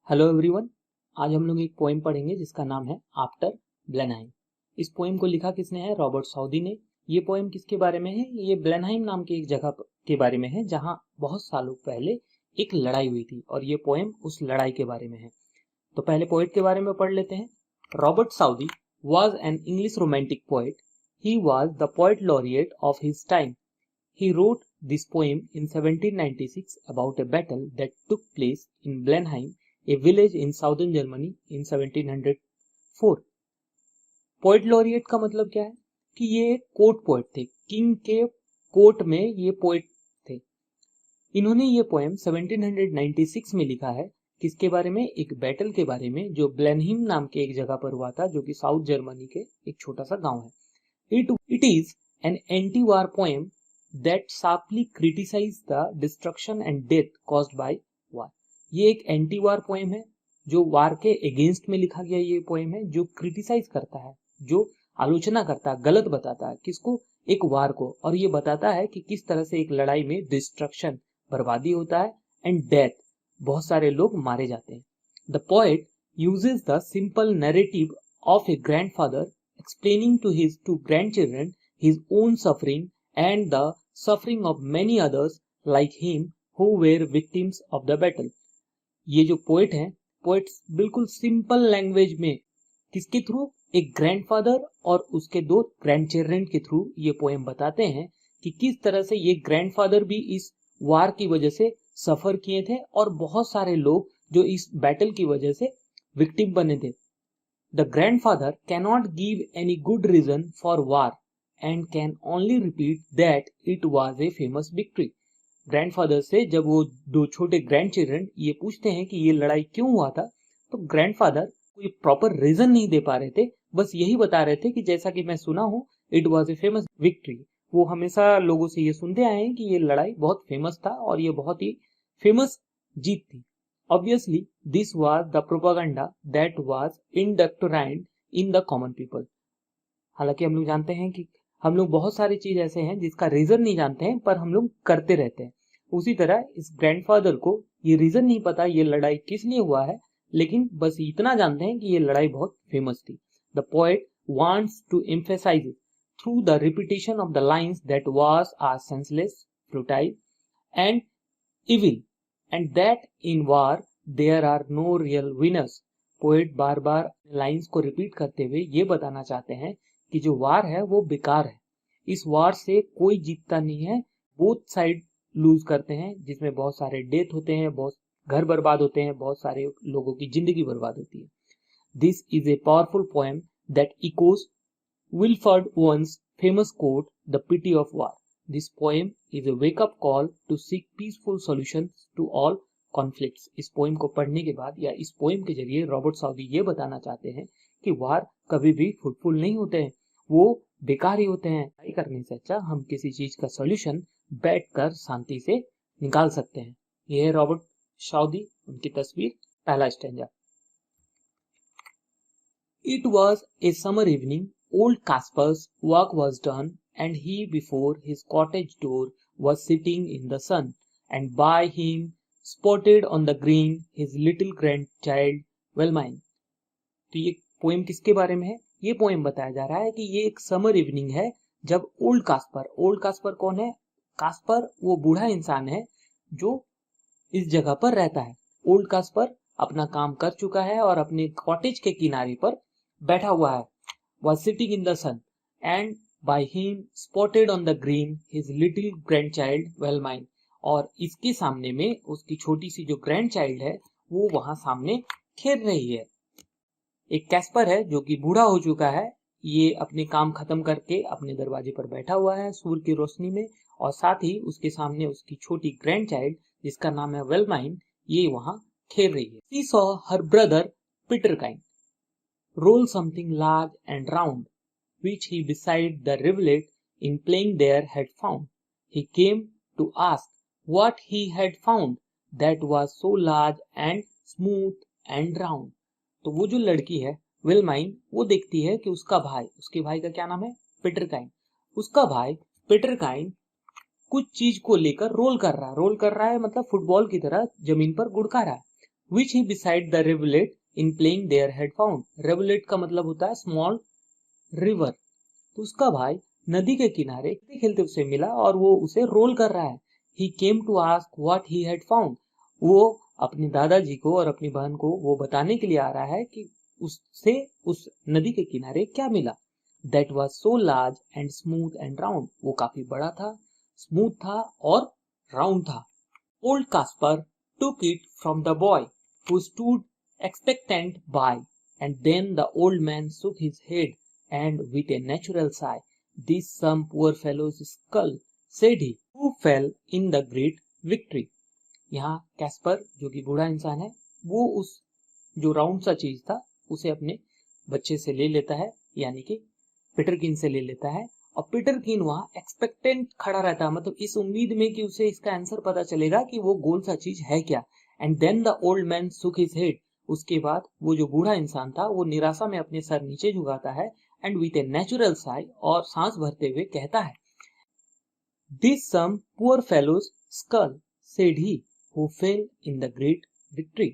Hello everyone. आज हम लोग एक पोएम पढ़ेंगे जिसका नाम है आफ्टर ब्लेनहाइम। इस पोएम को लिखा किसने है? रॉबर्ट साउदी ने। ये पोएम किसके बारे में है? ये ब्लेनहाइम नाम की एक जगह के बारे में है जहां बहुत सालों पहले एक लड़ाई हुई थी और ये पोएम उस लड़ाई के बारे में है। तो पहले पोएट के बारे में पढ़ लेते हैं। Robert Southey was an English romantic poet. He was the poet laureate of his time. He wrote this poem in 1796 about a battle that took place in Blenheim, a village in southern Germany in 1704. Poet laureate का मतलब क्या है कि ये court poet थे, king के court में ये पोएट थे। इन्होंने ये पोएम 1796 में लिखा है। किसके बारे में? एक बैटल के बारे में जो ब्लेनहिम नाम के एक जगह पर हुआ था, जो कि साउथ जर्मनी के एक छोटा सा गांव है। It is an anti war poem that sharply criticize the destruction and death caused by war। ये एक एंटी वार पोएम है जो वार के अगेंस्ट में लिखा गया ये पोएम है, जो क्रिटिसाइज करता है, जो आलोचना करता है, गलत बताता है किसको? एक वार को। और ये बताता है कि किस तरह से एक लड़ाई में डिस्ट्रक्शन, बर्बादी होता है, एंड डेथ, बहुत सारे लोग मारे जाते हैं। The poet uses the simple narrative of a grandfather explaining to his two grandchildren his own suffering and the suffering of many others like him who were victims of the battle। ये जो poet हैं, poet बिल्कुल simple language में किसके through? एक grandfather और उसके दो ग्रैंडचिल्ड्रन के थ्रू ये पोएम बताते हैं कि किस तरह से ये ग्रैंडफादर भी इस वार की वजह से सफर किए थे और बहुत सारे लोग जो इस बैटल की वजह से विक्टिम बने थे। The grandfather cannot give any good reason for war and can only repeat that it was a famous victory। Grandfather से जब वो दो छोटे ग्रैंडचिल्ड्रन ये पूछते हैं कि ये लड़ाई क्यों हुआ था, तो ग्रैंडफादर कोई प्रॉपर रीजन नहीं दे पा रहे थे, बस यही बता रहे थे कि जैसा कि मैं सुना हूं, it was a famous victory. वो हमेशा लोगों से ये सुनते आए हैं कि ये लड़ाई बहुत फेमस था और ये बहुत ही फेमस जीत थी। Obviously this was the propaganda that was indoctrinated in the common people. हालांकि हम लोग जानते हैं कि हम लोग बहुत सारी चीज ऐसे हैं जिसका रीजन नहीं जानते हैं पर हम लोग करते रहते हैं। उसी तरह इस ग्रैंडफादर को ये रीजन नहीं पता ये लड़ाई किस लिए हुआ है, लेकिन बस इतना जानते हैं कि ये लड़ाई बहुत फेमस थी। The poet wants to emphasize through the repetition of the lines that wars are senseless, futile and evil and that in war there are no real winners. Poet बार बार लाइंस को रिपीट करते हुए ये बताना चाहते हैं कि जो वार है वो बेकार है, इस वार से कोई जीतता नहीं है, बोथ साइड लूज करते हैं, जिसमें बहुत सारे डेथ होते हैं, बहुत घर बर्बाद होते हैं, बहुत सारे लोगों की जिंदगी बर्बाद होती है। This is a powerful poem that echoes Wilfred Owen's famous quote the pity of war. This poem is a wake up call to seek peaceful solutions to all conflicts. इस पोएम को पढ़ने के बाद या इस पोएम के जरिए रॉबर्ट साउदी ये बताना चाहते हैं कि वार कभी भी फ्रूटफुल नहीं होते हैं, वो बेकार ही होते हैं। लड़ाई करने से अच्छा हम किसी चीज का सॉल्यूशन बैठकर शांति से निकाल सकते हैं। यह है रॉबर्ट साउदी, उनकी तस्वीर, पहला stanza. It was a summer evening, old Kaspar's work was done and he before his cottage door was sitting in the sun and by him spotted on the green his little grandchild Wilhelmine. तो ये poem किसके बारे में है? ये poem बताया जा रहा है कि ये एक समर इवनिंग है जब ओल्ड कास्पर कौन है? कास्पर वो बूढ़ा इंसान है जो इस जगह पर रहता है। ओल्ड कास्पर अपना काम कर चुका है और अपने कॉटेज के किनारे पर बैठा हुआ है। Was sitting in the sun and by him spotted on the green his little grandchild Wilhelmine. और इसके सामने में उसकी छोटी सी जो ग्रैंड चाइल्ड है वो वहां सामने खेल रही है। एक कैस्पर है जो कि बूढ़ा हो चुका है, ये अपने काम खत्म करके अपने दरवाजे पर बैठा हुआ है सूर्य की रोशनी में, और साथ ही उसके सामने उसकी छोटी ग्रैंड चाइल्ड जिसका नाम है वेलमाइन, ये वहां खेल रही है। She saw her brother Peterkin roll something large and round which he beside the rivulet in playing there had found. He came to ask what he had found that was so large and smooth and round। तो वो जो लड़की है विलमाइन, वो देखती है कि उसका भाई, उसके भाई का क्या नाम है? पीटरकाइन। उसका भाई पीटरकाइन कुछ चीज को लेकर रोल कर रहा है मतलब फुटबॉल की तरह जमीन पर गुड़का रहा है। which he beside the rivulet in playing there had found. Rivulet का मतलब होता है small river. तो उसका भाई नदी के किनारे खेलते खेलते उसे मिला और वो उसे रोल कर रहा है. He came to ask what he had found. वो अपने दादाजी को और अपनी बहन को वो बताने के लिए आ रहा है कि उससे उस नदी के किनारे क्या मिला. That was so large and smooth and round. वो काफी बड़ा था, स्मूथ था और राउंड था. Old Caspar took it from the boy who stood expectant by, and then the old man shook his head and with a natural sigh, "This some poor fellow's skull," said he, "who fell in the great victory." यहाँ Caspar जो कि बूढ़ा इंसान है वो उस जो round सा चीज था उसे अपने बच्चे से ले लेता है, यानी कि पीटरकिन से ले लेता है. और पीटरकिन वहां एक्सपेक्टेंट खड़ा रहता है, मतलब इस उम्मीद में कि उसे इसका आंसर पता चलेगा कि वो गोल सा चीज है क्या. And then the old man shook his head. उसके बाद वो जो बूढ़ा इंसान था वो निराशा में अपने सर नीचे झुकाता है and with a natural sigh, और सांस भरते हुए कहता है, "this some poor fellow's skull said he who fell in the great victory."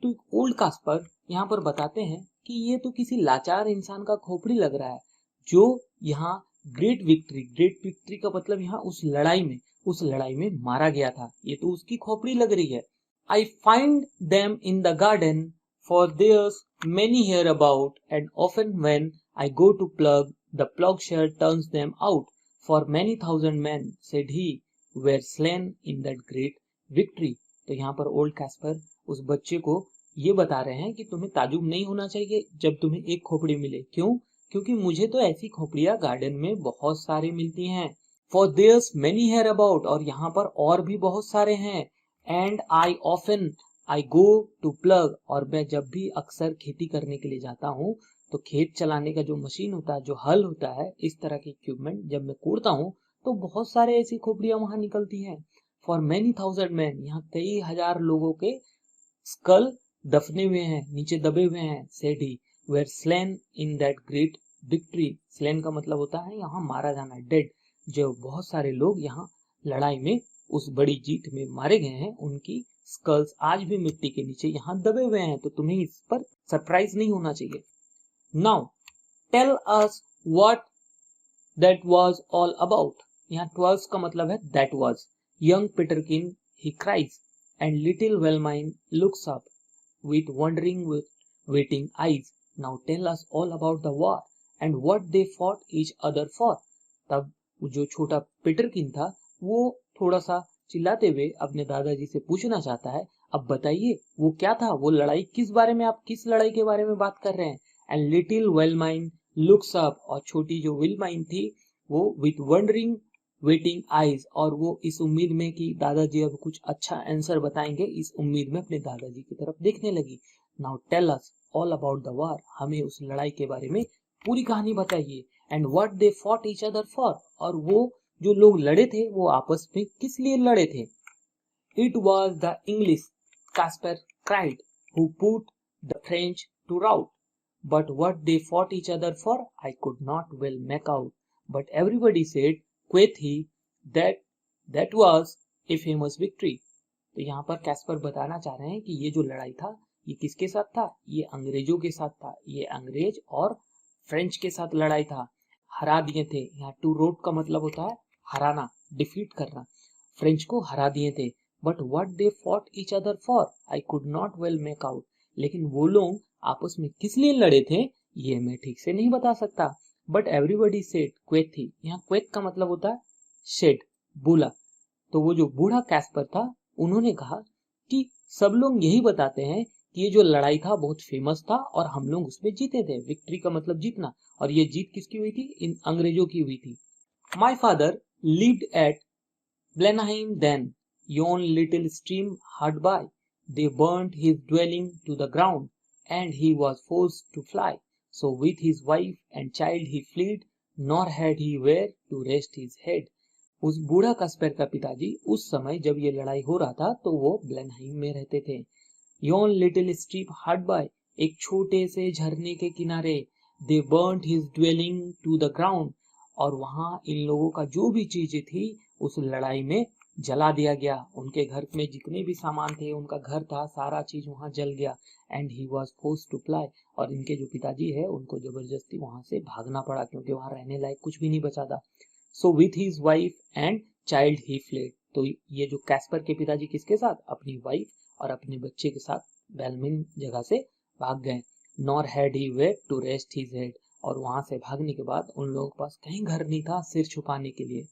तो ओल्ड कास्पर यहाँ पर बताते हैं कि ये तो किसी लाचार इंसान का खोपड़ी लग रहा है जो यहाँ ग्रेट विक्ट्री का मतलब यहाँ उस लड़ाई में मारा गया था. ये तो उसकी खोपड़ी लग रही है. I find them in the garden, for there's many here about, and often when I go to plug, the plugshare turns them out. For many thousand men, said he, were slain in that great victory. तो यहाँ पर old Caspar उस बच्चे को ये बता रहे हैं कि तुम्हें ताजुब नहीं होना चाहिए जब तुम्हें एक खोपड़ी मिले. क्यों? क्योंकि मुझे तो ऐसी खोपड़ियां गार्डन में बहुत सारी मिलती हैं. For there's many here about, और यहाँ पर और भी बहुत सारे हैं. And I go to plough, और मैं जब भी अक्सर खेती करने के लिए जाता हूँ तो खेत चलाने का जो मशीन होता है, जो हल होता है, इस तरह के इक्विपमेंट जब मैं कोड़ता हूँ तो बहुत सारे ऐसी खोपड़ियां वहां निकलती हैं. फॉर मेनी थाउजेंड मैन, यहाँ कई हजार लोगों के स्कल दफने हुए हैं, नीचे दबे हुए हैं. Said he were slain in that great victory. Slain का मतलब होता है यहाँ मारा जाना, डेड. जो बहुत सारे लोग यहाँ लड़ाई में उस बड़ी जीत में मारे गए हैं, उनकी स्कल्स आज भी मिट्टी के नीचे यहाँ दबे हुए हैं. तो तुम्हें इस पर सरप्राइज नहीं होना चाहिए. Now tell us what that was all about. यहाँ ट्वाज का मतलब है that was. Young पीटरकिन he cries, and little वेलमाइन looks up with wondering waiting eyes. Now tell us all about the war and what they fought each other for. तब जो छोटा पीटरकिन था वो थोड़ा सा चिल्लाते हुए अपने दादाजी से पूछना चाहता है, अब बताइए वो क्या था, वो लड़ाई किस बारे में, आप किस लड़ाई के बारे में बात कर रहे हैं. एंड लिटिल वेलमाइन लुक्स अप, और छोटी जो विलमाइन थी वो विथ वंडरिंग वेटिंग आईज, और वो इस उम्मीद में कि दादाजी अब कुछ अच्छा आंसर बताएंगे, इस उम्मीद में अपने दादाजी की तरफ देखने लगी. Now tell us all about the war. हमें उस लड़ाई के बारे में पूरी कहानी बताइए. And what they fought each other for, और वो जो लोग लड़े थे वो आपस में किस लिए लड़े थे. It was the English, Kaspar cried, who put the French to rout. But what they fought each other for I could not well make out. But everybody said quoth he that was a famous victory. तो यहाँ पर Caspar बताना चाह रहे हैं कि ये जो लड़ाई था ये किसके साथ था, ये अंग्रेजों के साथ था. ये अंग्रेज और फ्रेंच के साथ लड़ाई था. हरा दिए थे. यहाँ टू रोट का मतलब होता है हराना, डिफीट करना. फ्रेंच को हरा दिए थे. But what they fought each other for I could not well make out. लेकिन वो लोग आपस में किस लिए लड़े थे ये मैं ठीक से नहीं बता सकता. बट एवरीबडी सेड क्वेथ ही. यहाँ क्वेथ का मतलब होता है शेड, बोला. तो वो जो बूढ़ा कैस्पर था उन्होंने कहा कि सब लोग यही बताते हैं कि ये जो लड़ाई था बहुत फेमस था और हम लोग उसमें जीते थे. विक्ट्री का मतलब जीतना, और ये जीत किसकी हुई थी, इन अंग्रेजों की हुई थी. My father lived at Blenheim then, yon little stream hard by. They burnt his dwelling to the ground, and he was forced to fly. So with his wife and child he fled, nor had he where to rest his head. उस बूढ़ा Kasper का पिताजी उस समय जब ये लड़ाई हो रहा था तो वो ब्लेनहाइम में रहते थे. Yon little stream hard by, एक छोटे से झरने के किनारे. They burnt his dwelling to the ground, और वहां इन लोगों का जो भी चीजें थी उस लड़ाई में जला दिया गया, उनके घर में जितने भी सामान थे, उनका घर था, सारा चीज वहां जल गया। And he was force to fly, और इनके जो पिताजी है उनको जबरदस्ती वहां से भागना पड़ा क्योंकि वहां रहने लायक कुछ भी नहीं बचा था। So with his wife and child he fled, तो ये जो कैस्पर के पिताजी किसके साथ, अपनी वाइफ और अपने बच्चे के साथ बेलमिन जगह से भाग गए। Nor had he where to rest his head, और वहां से भागने के बाद उन लोगों के पास कहीं घर नहीं था सिर छुपाने के लिए।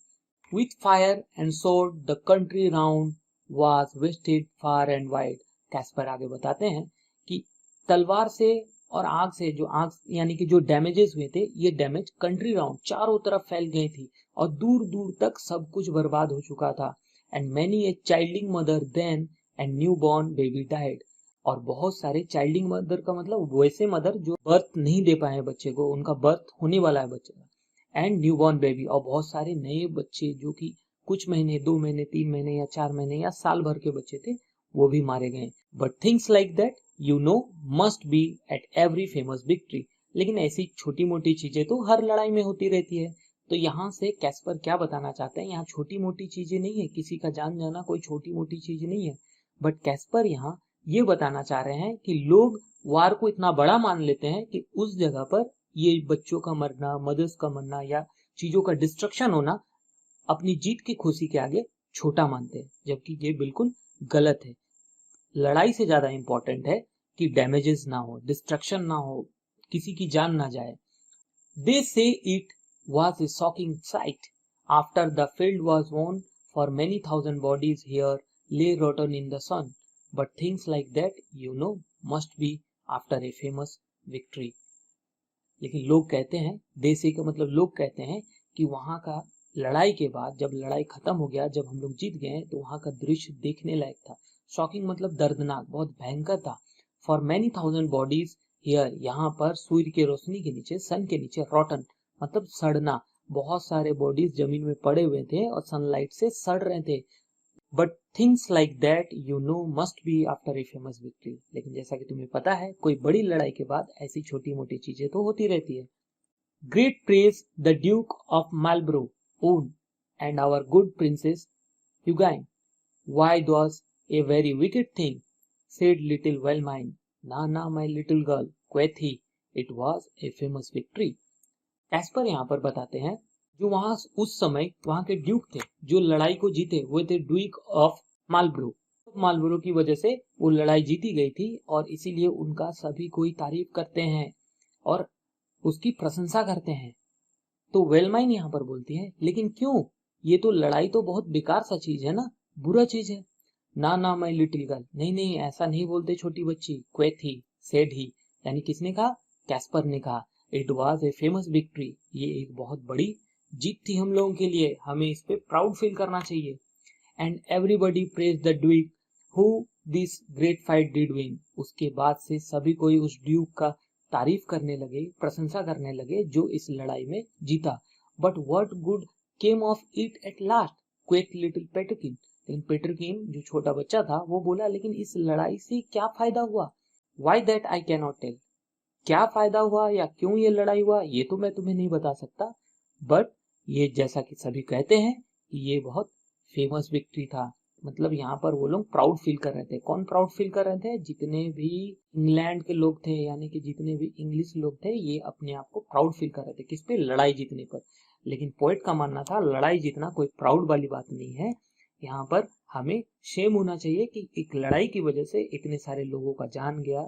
With fire and sword the country round was wasted far and wide। Caspar आगे बताते हैं कि तलवार से और आग से, जो आग यानी कि जो डैमेजेस हुए थे, ये डैमेज कंट्री राउंड चारों तरफ फैल गई थी और दूर दूर तक सब कुछ बर्बाद हो चुका था। And many a childing mother then and newborn baby died, और बहुत सारे चाइल्डिंग मदर का मतलब वैसे मदर जो बर्थ नहीं दे पाए बच्चे को, उनका बर्थ होने वाला है बच्चे का, एंड न्यूबॉर्न बेबी, और बहुत सारे नए बच्चे जो कि कुछ महीने, 2 महीने, 3 महीने या 4 महीने या साल भर के बच्चे थे, वो भी मारे गए। But things like that you know must be at every famous victory, लेकिन ऐसी छोटी मोटी चीजें तो हर लड़ाई में होती रहती है। तो यहाँ से कैस्पर क्या बताना चाहते हैं, यहाँ छोटी मोटी चीजें नहीं है, किसी का जान जाना कोई छोटी मोटी चीज नहीं है। बट कैस्पर यहाँ ये बताना चाह रहे हैं कि लोग वार को इतना बड़ा मान लेते हैं कि उस जगह पर ये बच्चों का मरना, मदर्स का मरना या चीजों का डिस्ट्रक्शन होना अपनी जीत की खुशी के आगे छोटा मानते हैं, जबकि ये बिल्कुल गलत है। लड़ाई से ज्यादा इंपॉर्टेंट है कि डैमेजेस ना हो, डिस्ट्रक्शन ना हो, किसी की जान ना जाए। दे से it was a shocking sight after the field was won, for many thousand bodies here lay rotten in the sun, but things like that you know must be after a famous victory। लेकिन लोग कहते हैं, देसी का मतलब लोग कहते हैं कि वहां का लड़ाई के बाद, जब लड़ाई खत्म हो गया, जब हम लोग जीत गए, तो वहां का दृश्य देखने लायक था। शॉकिंग मतलब दर्दनाक, बहुत भयंकर था। For many thousand bodies here, यहाँ पर सूर्य की रोशनी के नीचे, सन के नीचे, रॉटन मतलब सड़ना, बहुत सारे बॉडीज जमीन में पड़े हुए थे और सनलाइट से सड़ रहे थे। But things like that you know must be after a famous victory, लेकिन जैसा कि तुम्हें पता है, कोई बड़ी लड़ाई के बाद ऐसी छोटी मोटी चीजें तो होती रहती है। Great praise the Duke of Marlborough won and our good princess Eugene, why was a very wicked thing said little Wilhelmine, nay nay my little girl quoth he, it was a famous victory. Kaspar यहाँ पर बताते हैं जो वहां उस समय वहां के ड्यूक थे, जो लड़ाई को जीते, वो थे ड्यूक ऑफ मालब्रो। मालब्रो की वजह से वो लड़ाई जीती गई थी और इसीलिए उनका सभी कोई तारीफ करते हैं और उसकी प्रशंसा करते हैं। तो वेलमाइन यहाँ पर बोलती है, लेकिन क्यों, ये तो लड़ाई तो बहुत बेकार सा चीज है ना, बुरा चीज है। ना ना माई लिटिल गर्ल, नहीं नहीं ऐसा नहीं बोलते छोटी बच्ची। क्वेथ ही, सेड ही, यानी किसने कहा, कैस्पर ने कहा। It was a famous victory, ये एक बहुत बड़ी जीत थी हम लोगों के लिए, हमें इस पे प्राउड फील करना चाहिए। And everybody praise the Duke who this great fight did win, उसके बाद से सभी कोई उस ड्यूक का तारीफ करने लगे, प्रशंसा करने लगे जो इस लड़ाई में जीता। But what good came of it at last, quoth little Peterkin, लेकिन पेटरकिन जो छोटा बच्चा था वो बोला, लेकिन इस लड़ाई से क्या फायदा हुआ। Why that I can not tell, क्या फायदा हुआ या क्यों ये लड़ाई हुआ ये तो मैं तुम्हें नहीं बता सकता। बट ये जैसा कि सभी कहते हैं कि ये बहुत फेमस विक्ट्री था, मतलब यहाँ पर वो लोग प्राउड फील कर रहे थे। कौन प्राउड फील कर रहे थे, जितने भी इंग्लैंड के लोग थे, यानी कि जितने भी इंग्लिश लोग थे, ये अपने आप को प्राउड फील कर रहे थे। किस पे, लड़ाई जीतने पर। लेकिन पोएट का मानना था लड़ाई जीतना कोई प्राउड वाली बात नहीं है, यहाँ पर हमें शेम होना चाहिए कि एक लड़ाई की वजह से इतने सारे लोगों का जान गया।